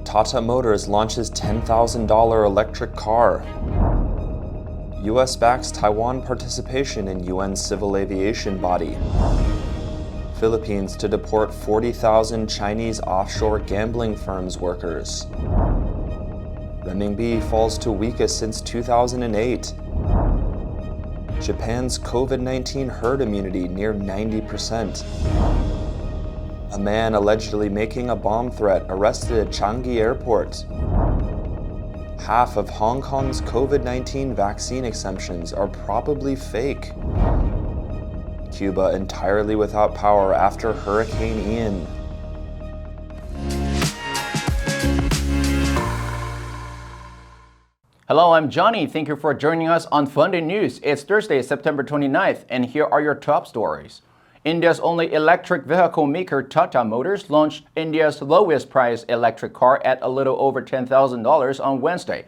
Tata Motors launches $10,000 electric car. US backs Taiwan participation in UN civil aviation body. Philippines to deport 40,000 Chinese offshore gambling firms workers. Renminbi falls to weakest since 2008. Japan's COVID-19 herd immunity near 90%. A man allegedly making a bomb threat arrested at Changi airport. Half of Hong Kong's COVID-19 vaccine exemptions are probably fake. Cuba entirely without power after Hurricane Ian. Hello, I'm Johnny. Thank you for joining us on FUNDAY News. It's Thursday, September 29th, and here are your top stories. India's only electric vehicle maker, Tata Motors, launched India's lowest priced electric car at a little over $10,000 on Wednesday.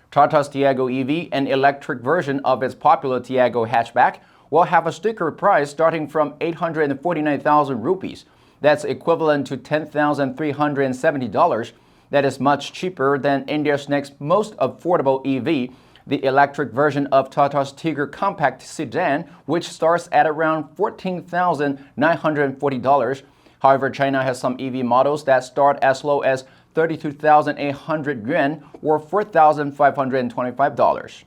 Tata's Tiago EV, an electric version of its popular Tiago hatchback, will have a sticker price starting from 849,000 rupees. That's equivalent to $10,370. That is much cheaper than India's next most affordable EV, the electric version of Tata's Tigor compact sedan, which starts at around $14,940. However, China has some EV models that start as low as 32,800 yuan or $4,525.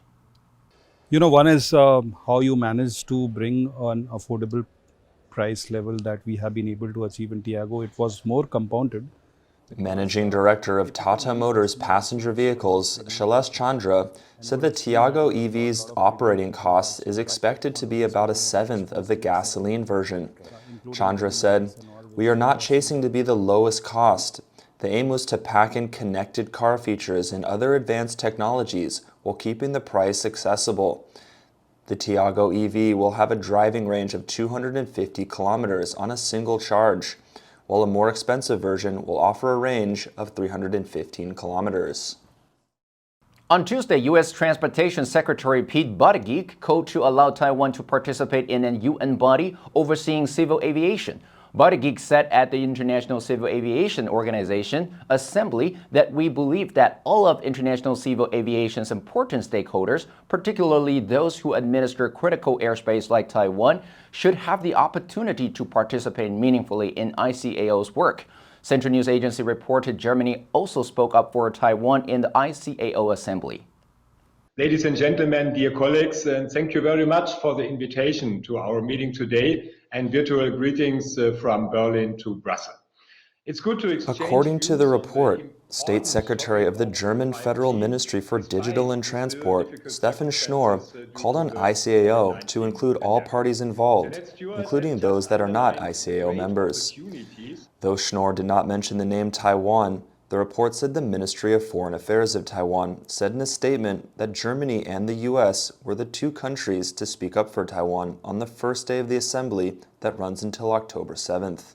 One is how you manage to bring an affordable price level that we have been able to achieve in Tiago. It was more compounded. Managing Director of Tata Motors Passenger Vehicles, Shailesh Chandra, said that Tiago EV's operating cost is expected to be about a seventh of the gasoline version. Chandra said, "We are not chasing to be the lowest cost. The aim was to pack in connected car features and other advanced technologies while keeping the price accessible. The Tiago EV will have a driving range of 250 kilometers on a single charge, while a more expensive version will offer a range of 315 kilometers. On Tuesday, U.S. Transportation Secretary Pete Buttigieg called to allow Taiwan to participate in an UN body overseeing civil aviation. Buttigieg said at the International Civil Aviation Organization Assembly that we believe that all of international civil aviation's important stakeholders, particularly those who administer critical airspace like Taiwan, should have the opportunity to participate meaningfully in ICAO's work. Central News Agency reported Germany also spoke up for Taiwan in the ICAO Assembly. Ladies and gentlemen, dear colleagues, thank you very much for the invitation to our meeting today and virtual greetings from Berlin to Brussels. It's good to exchange. According to the report, State Secretary of the German Federal Ministry for Digital and Transport, Stefan Schnorr, called on ICAO to include all parties involved, including those that are not ICAO members. Though Schnorr did not mention the name Taiwan, the report said the Ministry of Foreign Affairs of Taiwan said in a statement that Germany and the U.S. were the two countries to speak up for Taiwan on the first day of the assembly that runs until October 7th.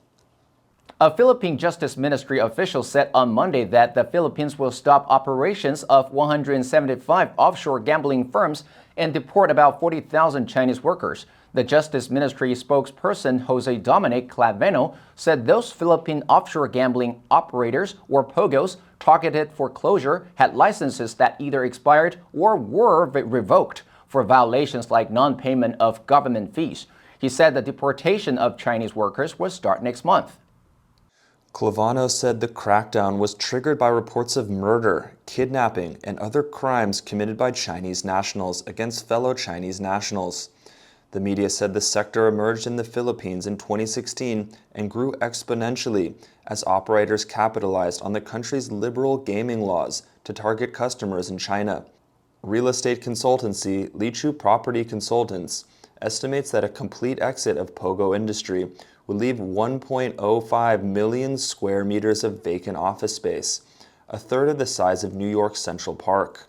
A Philippine Justice Ministry official said on Monday that the Philippines will stop operations of 175 offshore gambling firms and deport about 40,000 Chinese workers. The Justice Ministry spokesperson Jose Dominic Claveno said those Philippine offshore gambling operators, or POGOs, targeted for closure had licenses that either expired or were revoked for violations like non-payment of government fees. He said the deportation of Chinese workers will start next month. Clavano said the crackdown was triggered by reports of murder, kidnapping, and other crimes committed by Chinese nationals against fellow Chinese nationals. The media said the sector emerged in the Philippines in 2016 and grew exponentially as operators capitalized on the country's liberal gaming laws to target customers in China. Real estate consultancy Lichu Property Consultants estimates that a complete exit of POGO industry would leave 1.05 million square meters of vacant office space, a third of the size of New York's Central Park.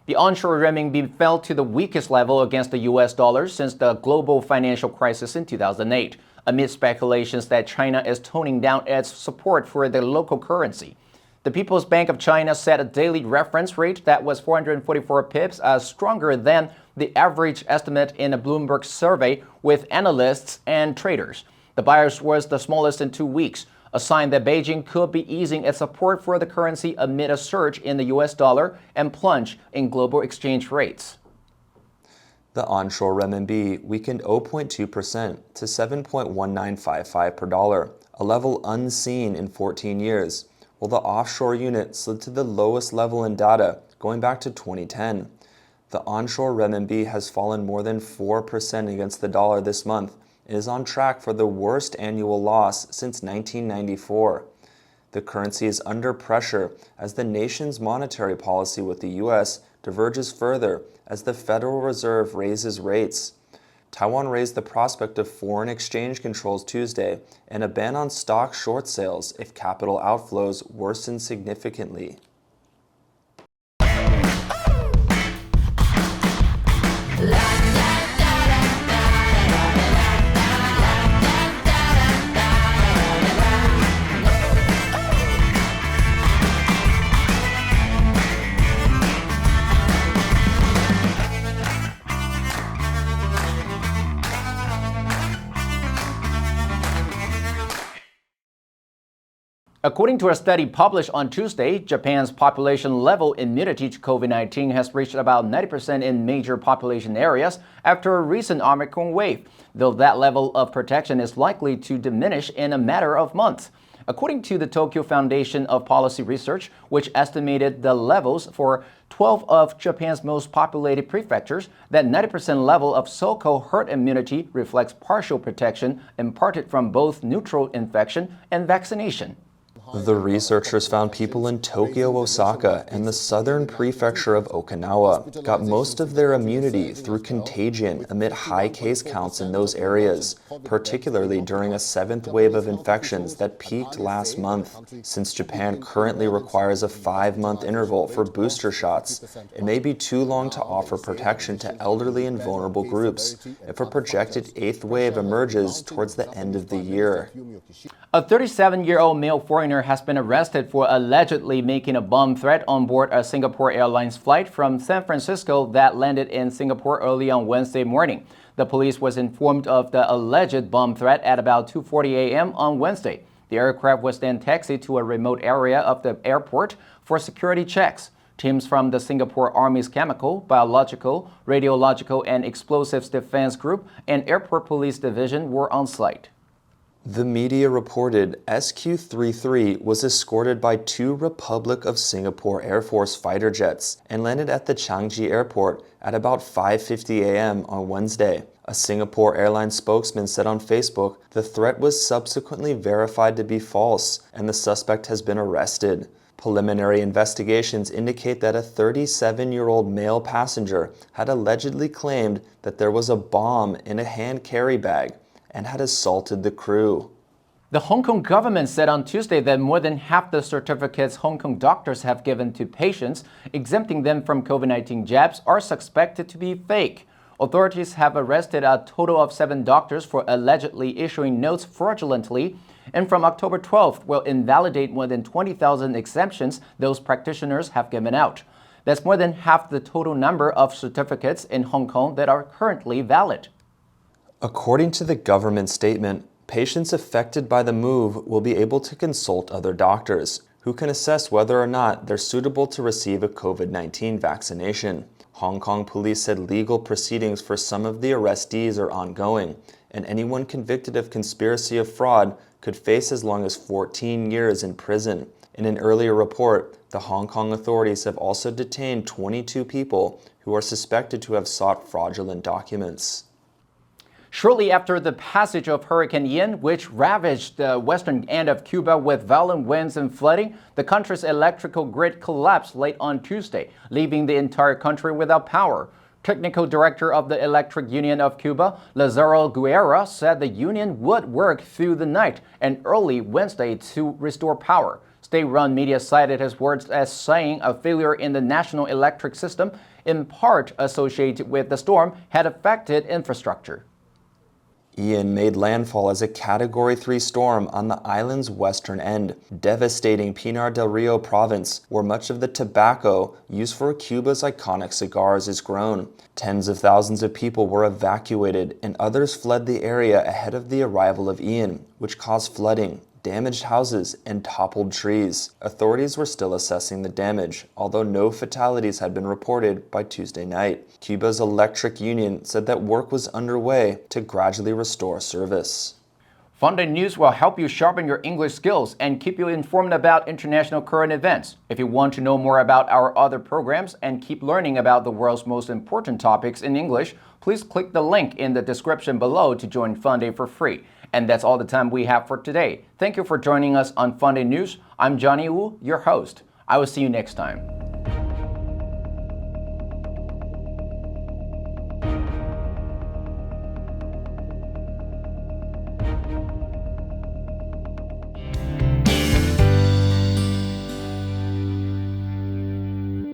The onshore renminbi fell to the weakest level against the U.S. dollar since the global financial crisis in 2008, amid speculations that China is toning down its support for the local currency. The People's Bank of China set a daily reference rate that was 444 pips, stronger than the average estimate in a Bloomberg survey with analysts and traders. The bias was the smallest in 2 weeks. a sign that Beijing could be easing its support for the currency amid a surge in the US dollar and plunge in global exchange rates. The onshore renminbi weakened 0.2% to 7.1955 per dollar, a level unseen in 14 years, while the offshore unit slid to the lowest level in data going back to 2010. The onshore renminbi has fallen more than 4% against the dollar this month and is on track for the worst annual loss since 1994. The currency is under pressure as the nation's monetary policy with the U.S. diverges further as the Federal Reserve raises rates. Taiwan raised the prospect of foreign exchange controls Tuesday and a ban on stock short sales if capital outflows worsen significantly. According to a study published on Tuesday, Japan's population level immunity to COVID-19 has reached about 90% in major population areas after a recent Omicron wave, though that level of protection is likely to diminish in a matter of months. According to the Tokyo Foundation of Policy Research, which estimated the levels for 12 of Japan's most populated prefectures, that 90% level of so-called herd immunity reflects partial protection imparted from both neutral infection and vaccination. The researchers found people in Tokyo, Osaka, and the southern prefecture of Okinawa got most of their immunity through contagion amid high case counts in those areas, particularly during a seventh wave of infections that peaked last month. Since Japan currently requires a 5-month interval for booster shots, it may be too long to offer protection to elderly and vulnerable groups if a projected 8th wave emerges towards the end of the year. A 37-year-old male foreigner has been arrested for allegedly making a bomb threat on board a Singapore Airlines flight from San Francisco that landed in Singapore early on Wednesday morning. The police was informed of the alleged bomb threat at about 2:40 a.m. on Wednesday. The aircraft was then taxied to a remote area of the airport for security checks. Teams from the Singapore Army's Chemical, Biological, Radiological, and Explosives Defense Group and Airport Police Division were on site. The media reported SQ-33 was escorted by 2 Republic of Singapore Air Force fighter jets and landed at the Changi airport at about 5:50 a.m. on Wednesday. A Singapore Airlines spokesman said on Facebook the threat was subsequently verified to be false and the suspect has been arrested. Preliminary investigations indicate that a 37-year-old male passenger had allegedly claimed that there was a bomb in a hand carry bag and had assaulted the crew. The Hong Kong government said on Tuesday that more than half the certificates Hong Kong doctors have given to patients, exempting them from COVID-19 jabs, are suspected to be fake. Authorities have arrested a total of 7 doctors for allegedly issuing notes fraudulently, and from October 12th will invalidate more than 20,000 exemptions those practitioners have given out. That's more than half the total number of certificates in Hong Kong that are currently valid. According to the government statement, patients affected by the move will be able to consult other doctors, who can assess whether or not they're suitable to receive a COVID-19 vaccination. Hong Kong police said legal proceedings for some of the arrestees are ongoing, and anyone convicted of conspiracy of fraud could face as long as 14 years in prison. In an earlier report, the Hong Kong authorities have also detained 22 people who are suspected to have sought fraudulent documents. Shortly after the passage of Hurricane Ian, which ravaged the western end of Cuba with violent winds and flooding, the country's electrical grid collapsed late on Tuesday, leaving the entire country without power. Technical Director of the Electric Union of Cuba, Lazaro Guerra, said the union would work through the night and early Wednesday to restore power. State-run media cited his words as saying a failure in the national electric system, in part associated with the storm, had affected infrastructure. Ian made landfall as a Category 3 storm on the island's western end, devastating Pinar del Rio province, where much of the tobacco used for Cuba's iconic cigars is grown. Tens of thousands of people were evacuated and others fled the area ahead of the arrival of Ian, which caused flooding, damaged houses, and toppled trees. Authorities were still assessing the damage, although no fatalities had been reported by Tuesday night. Cuba's electric union said that work was underway to gradually restore service. FUNDAY News will help you sharpen your English skills and keep you informed about international current events. If you want to know more about our other programs and keep learning about the world's most important topics in English, please click the link in the description below to join FUNDAY for free. And that's all the time we have for today. Thank you for joining us on FUNDAY News. I'm Johnny Wu, your host. I will see you next time.